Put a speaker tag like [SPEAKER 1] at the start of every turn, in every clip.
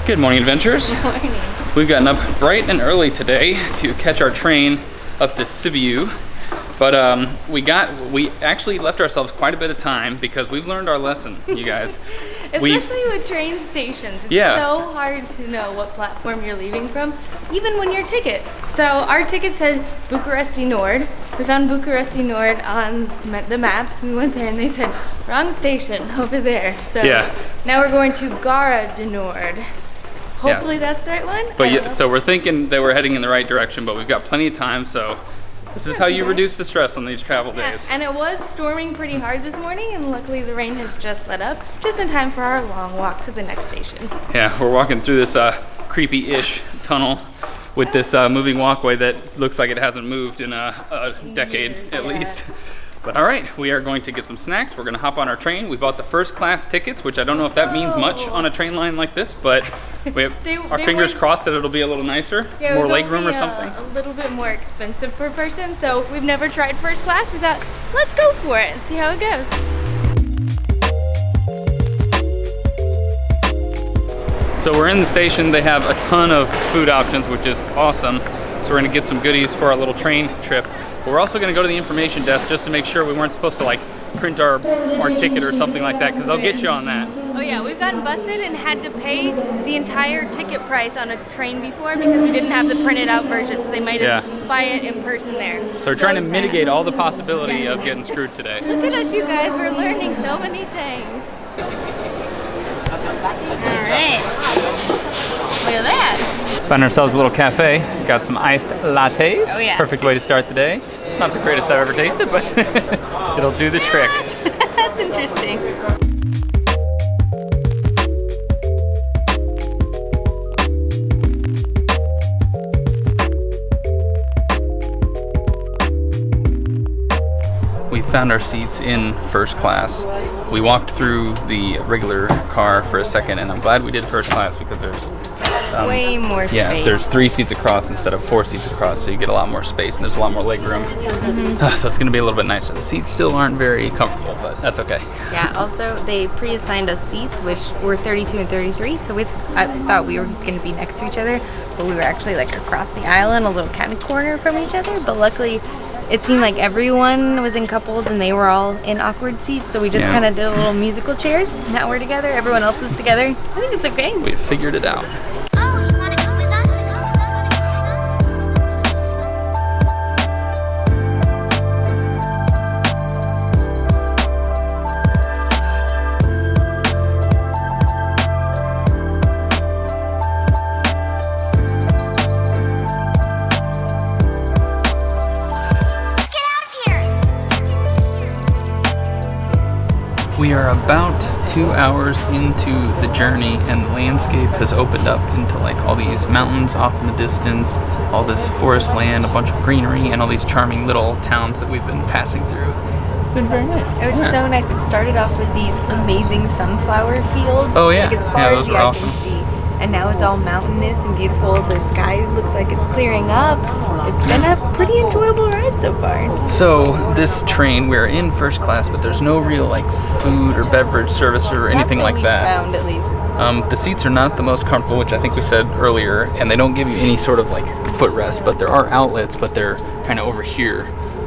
[SPEAKER 1] Good morning, adventurers.
[SPEAKER 2] Good morning.
[SPEAKER 1] We've gotten up bright and early today to catch our train up to Sibiu. But we actually left ourselves quite a bit of time because we've learned our lesson, you guys.
[SPEAKER 2] Especially with train stations. It's so hard to know what platform you're leaving from, even when your ticket. So our ticket said Bucharest Nord. We found Bucharest Nord on the maps. We went there and they said, wrong station, over there. So now we're going to Gara de Nord. Hopefully that's the right one.
[SPEAKER 1] But so we're thinking that we're heading in the right direction, but we've got plenty of time, so this is how you reduce the stress on these travel days.
[SPEAKER 2] And it was storming pretty hard this morning, and luckily the rain has just let up, just in time for our long walk to the next station. Yeah,
[SPEAKER 1] we're walking through this creepy-ish tunnel with this moving walkway that looks like it hasn't moved in a decade at least. But all right, we are going to get some snacks. We're going to hop on our train. We bought the first class tickets, which I don't know if that means much on a train line like this, but we have our fingers crossed that it'll be a little nicer, more legroom or something.
[SPEAKER 2] A little bit more expensive per person, so we've never tried first class. We thought, let's go for it and see how it goes.
[SPEAKER 1] So we're in the station. They have a ton of food options, which is awesome. So we're going to get some goodies for our little train trip. But we're also going to go to the information desk just to make sure we weren't supposed to like print our ticket or something like that, because they'll get you on that.
[SPEAKER 2] Oh yeah, we've gotten busted and had to pay the entire ticket price on a train before because we didn't have the printed out version, so they made us buy it in person there.
[SPEAKER 1] So we're trying to mitigate all the possibility of getting screwed today.
[SPEAKER 2] Look at us, you guys. We're learning so many things. All right. Look at that.
[SPEAKER 1] Found ourselves a little cafe. Got some iced lattes.
[SPEAKER 2] Oh yeah.
[SPEAKER 1] Perfect way to start the day. Not the greatest I've ever tasted, but it'll do the trick.
[SPEAKER 2] That's interesting.
[SPEAKER 1] We found our seats in first class. We walked through the regular car for a second, and I'm glad we did first class because there's
[SPEAKER 2] way more space.
[SPEAKER 1] Yeah, there's 3 seats across instead of 4 seats across, so you get a lot more space and there's a lot more leg room. So it's going to be a little bit nicer. The seats still aren't very comfortable, but that's okay.
[SPEAKER 2] Yeah, also they pre-assigned us seats, which were 32 and 33, so I thought we were going to be next to each other, but we were actually like across the aisle in a little catty corner from each other, but luckily it seemed like everyone was in couples and they were all in awkward seats, so we just kind of did a little musical chairs. Now we're together, everyone else is together. I think it's okay.
[SPEAKER 1] We figured it out. We are about 2 hours into the journey, and the landscape has opened up into like all these mountains off in the distance, all this forest land, a bunch of greenery, and all these charming little towns that we've been passing through. It's been very nice.
[SPEAKER 2] It was so nice. It started off with these amazing sunflower fields.
[SPEAKER 1] Oh yeah,
[SPEAKER 2] like as far as the eye can see. And now it's all mountainous and beautiful. The sky looks like it's clearing up. It's been a pretty enjoyable ride so far.
[SPEAKER 1] So this train, we're in first class, but there's no real like food or beverage service or anything like that.
[SPEAKER 2] Found at least.
[SPEAKER 1] The seats are not the most comfortable, which I think we said earlier, and they don't give you any sort of like footrest, but there are outlets, but they're kind of over here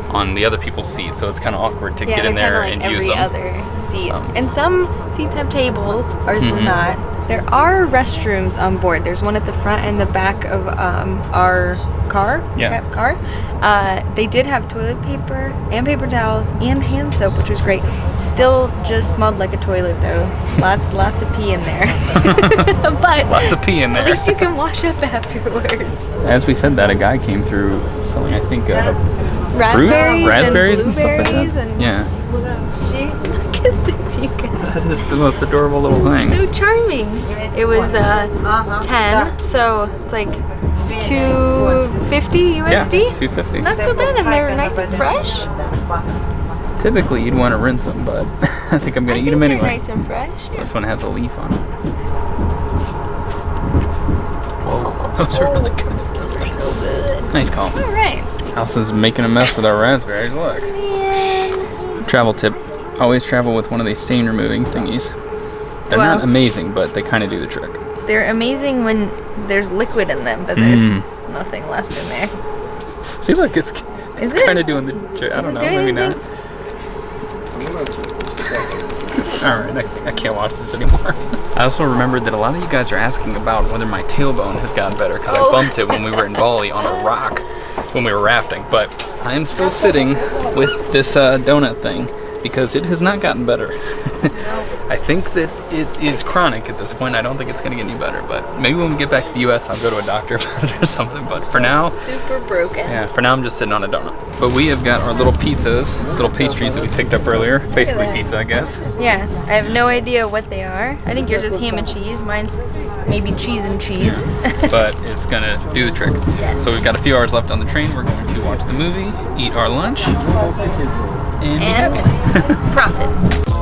[SPEAKER 1] on the other people's seats, so it's kind of awkward to get in there and use them.
[SPEAKER 2] Every other seats. And some seats have tables, ours do not. There are restrooms on board. There's one at the front and the back of our car. They did have toilet paper and paper towels and hand soap, which was great. Still just smelled like a toilet though. Lots of pee in there. But
[SPEAKER 1] lots of pee in there.
[SPEAKER 2] At least you can wash up afterwards.
[SPEAKER 1] As we said that, a guy came through selling, I think,
[SPEAKER 2] raspberries
[SPEAKER 1] and stuff like that. Yeah.
[SPEAKER 2] Look at this, you guys.
[SPEAKER 1] That is the most adorable little thing.
[SPEAKER 2] So charming. It was 10, so it's like $2.50 USD.
[SPEAKER 1] Yeah, $2.50.
[SPEAKER 2] Not so bad, and they're nice and fresh.
[SPEAKER 1] Typically, you'd want to rinse them, but I think I'm gonna eat them anyway.
[SPEAKER 2] They're nice and fresh.
[SPEAKER 1] This one has a leaf on it. Whoa, those are really good.
[SPEAKER 2] Those are so good.
[SPEAKER 1] Nice call.
[SPEAKER 2] All right.
[SPEAKER 1] Allison's making a mess with our raspberries. Look. Travel tip: always travel with one of these stain removing thingies. They're not amazing, but they kind of do the trick.
[SPEAKER 2] They're amazing when there's liquid in them, but there's nothing left in there.
[SPEAKER 1] See, look, it's kind of doing the trick. I don't know, maybe not. All right, I can't watch this anymore. I also remembered that a lot of you guys are asking about whether my tailbone has gotten better because I bumped it when we were in Bali on a rock when we were rafting. But I am still sitting with this donut thing because it has not gotten better. I think that it is chronic at this point. I don't think it's going to get any better, but maybe when we get back to the US, I'll go to a doctor about it or something. But for now,
[SPEAKER 2] super broken.
[SPEAKER 1] Yeah, for now I'm just sitting on a donut. But we have got our little pizzas, little pastries that we picked up earlier. Basically pizza, I guess.
[SPEAKER 2] Yeah, I have no idea what they are. I think yours is ham and cheese. Mine's maybe cheese and cheese.
[SPEAKER 1] Yeah. But it's gonna do the trick. Yes. So we've got a few hours left on the train. We're going to watch the movie, eat our lunch, and be happy.
[SPEAKER 2] Profit.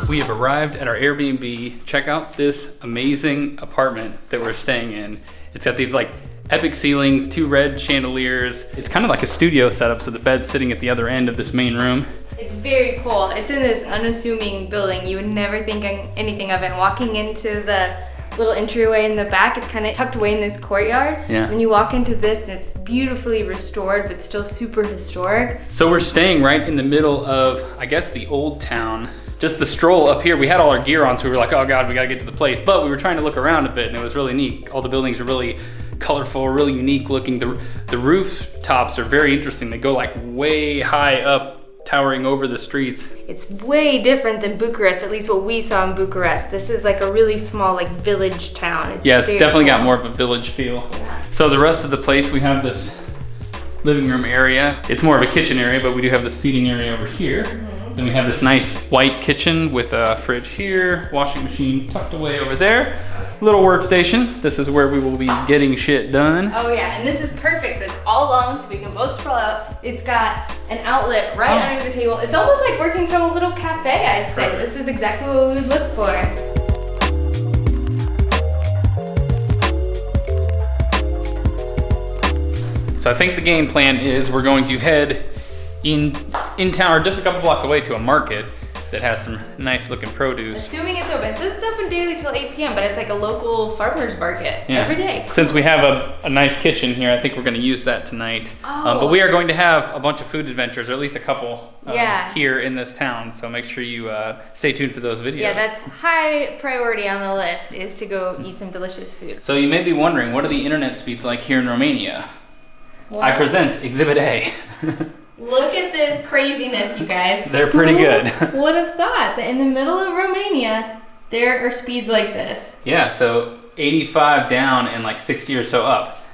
[SPEAKER 1] We have arrived at our Airbnb. Check out this amazing apartment that we're staying in. It's got these like epic ceilings, 2 red chandeliers. It's kind of like a studio setup, so the bed's sitting at the other end of this main room.
[SPEAKER 2] It's very cool. It's in this unassuming building. You would never think anything of it. Walking into the little entryway in the back, it's kind of tucked away in this courtyard. Yeah. When you walk into this, it's beautifully restored, but still super historic.
[SPEAKER 1] So we're staying right in the middle of, I guess, the old town. Just the stroll up here, we had all our gear on, so we were like, oh God, we gotta get to the place. But we were trying to look around a bit, and it was really neat. All the buildings are really colorful, really unique looking. The rooftops are very interesting. They go like way high up, towering over the streets.
[SPEAKER 2] It's way different than Bucharest, at least what we saw in Bucharest. This is like a really small like village town.
[SPEAKER 1] It's definitely got more of a village feel. Yeah. So the rest of the place, we have this living room area. It's more of a kitchen area, but we do have the seating area over here. Then we have this nice white kitchen with a fridge here, washing machine tucked away over there. Little workstation. This is where we will be getting shit done.
[SPEAKER 2] Oh yeah, and this is perfect. It's all long, so we can both sprawl out. It's got an outlet right under the table. It's almost like working from a little cafe, I'd say. Perfect. This is exactly what we would look for.
[SPEAKER 1] So I think the game plan is we're going to head in town, or just a couple blocks away, to a market that has some nice looking produce.
[SPEAKER 2] Assuming it's open. It says it's open daily till 8 p.m., but it's like a local farmer's market every day.
[SPEAKER 1] Since we have a nice kitchen here, I think we're gonna use that tonight. But we are going to have a bunch of food adventures, or at least a couple here in this town, so make sure you stay tuned for those videos.
[SPEAKER 2] Yeah, that's high priority on the list, is to go eat some delicious food.
[SPEAKER 1] So you may be wondering, what are the internet speeds like here in Romania? What? I present Exhibit A.
[SPEAKER 2] Look at this craziness, you guys.
[SPEAKER 1] They're pretty good.
[SPEAKER 2] Who would have thought that in the middle of Romania, there are speeds like this?
[SPEAKER 1] Yeah, so 85 down and like 60 or so up.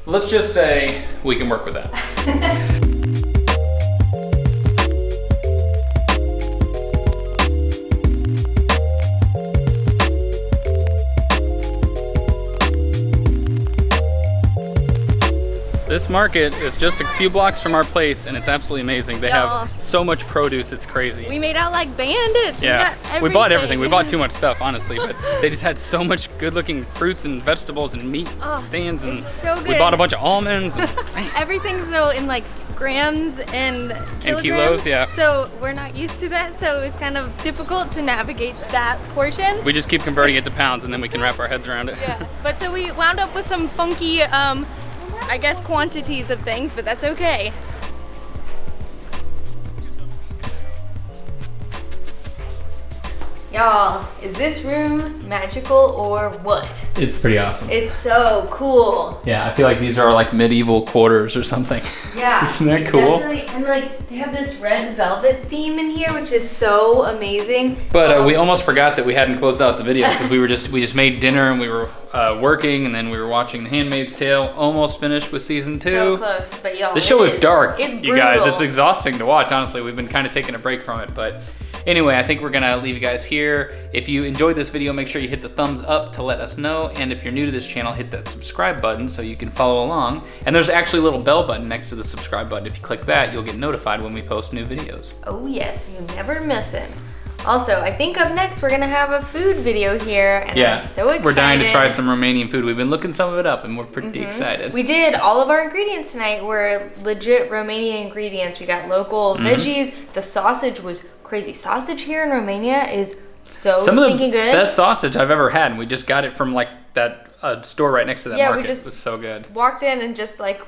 [SPEAKER 1] Let's just say we can work with that. This market is just a few blocks from our place, and it's absolutely amazing. They have so much produce, it's crazy.
[SPEAKER 2] We made out like bandits.
[SPEAKER 1] Yeah, we bought everything. We bought too much stuff, honestly, but they just had so much good-looking fruits and vegetables and meat stands, and
[SPEAKER 2] so good.
[SPEAKER 1] We bought a bunch of almonds. And,
[SPEAKER 2] everything's though in like grams and kilograms.
[SPEAKER 1] And kilos, yeah.
[SPEAKER 2] So we're not used to that, so it's kind of difficult to navigate that portion.
[SPEAKER 1] We just keep converting it to pounds, and then we can wrap our heads around it.
[SPEAKER 2] Yeah, but so we wound up with some funky I guess quantities of things, but that's okay. Y'all, is this room magical or what?
[SPEAKER 1] It's pretty awesome.
[SPEAKER 2] It's so cool.
[SPEAKER 1] Yeah, I feel like these are like medieval quarters or something.
[SPEAKER 2] Yeah.
[SPEAKER 1] Isn't that cool?
[SPEAKER 2] Definitely, and like they have this red velvet theme in here, which is so amazing.
[SPEAKER 1] But we almost forgot that we hadn't closed out the video because we just made dinner and we were working, and then we were watching The Handmaid's Tale. Almost finished with season 2.
[SPEAKER 2] So close, but y'all.
[SPEAKER 1] The show is dark,
[SPEAKER 2] it's
[SPEAKER 1] you guys. It's exhausting to watch. Honestly, we've been kind of taking a break from it, but. Anyway, I think we're gonna leave you guys here. If you enjoyed this video, make sure you hit the thumbs up to let us know. And if you're new to this channel, hit that subscribe button so you can follow along. And there's actually a little bell button next to the subscribe button. If you click that, you'll get notified when we post new videos.
[SPEAKER 2] Oh yes, you never miss it. Also, I think up next we're gonna have a food video here, and I'm so excited.
[SPEAKER 1] We're dying to try some Romanian food. We've been looking some of it up, and we're pretty excited.
[SPEAKER 2] We did. All of our ingredients tonight were legit Romanian ingredients. We got local veggies. The sausage was crazy. Sausage here in Romania is so stinking good.
[SPEAKER 1] Best sausage I've ever had, and we just got it from like that store right next to that market. It was so good.
[SPEAKER 2] Walked in and just like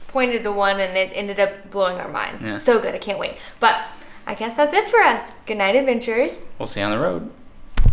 [SPEAKER 2] pointed to one, and it ended up blowing our minds. So good. I can't wait. But I guess that's it for us. Good night, adventurers.
[SPEAKER 1] We'll see you on the road.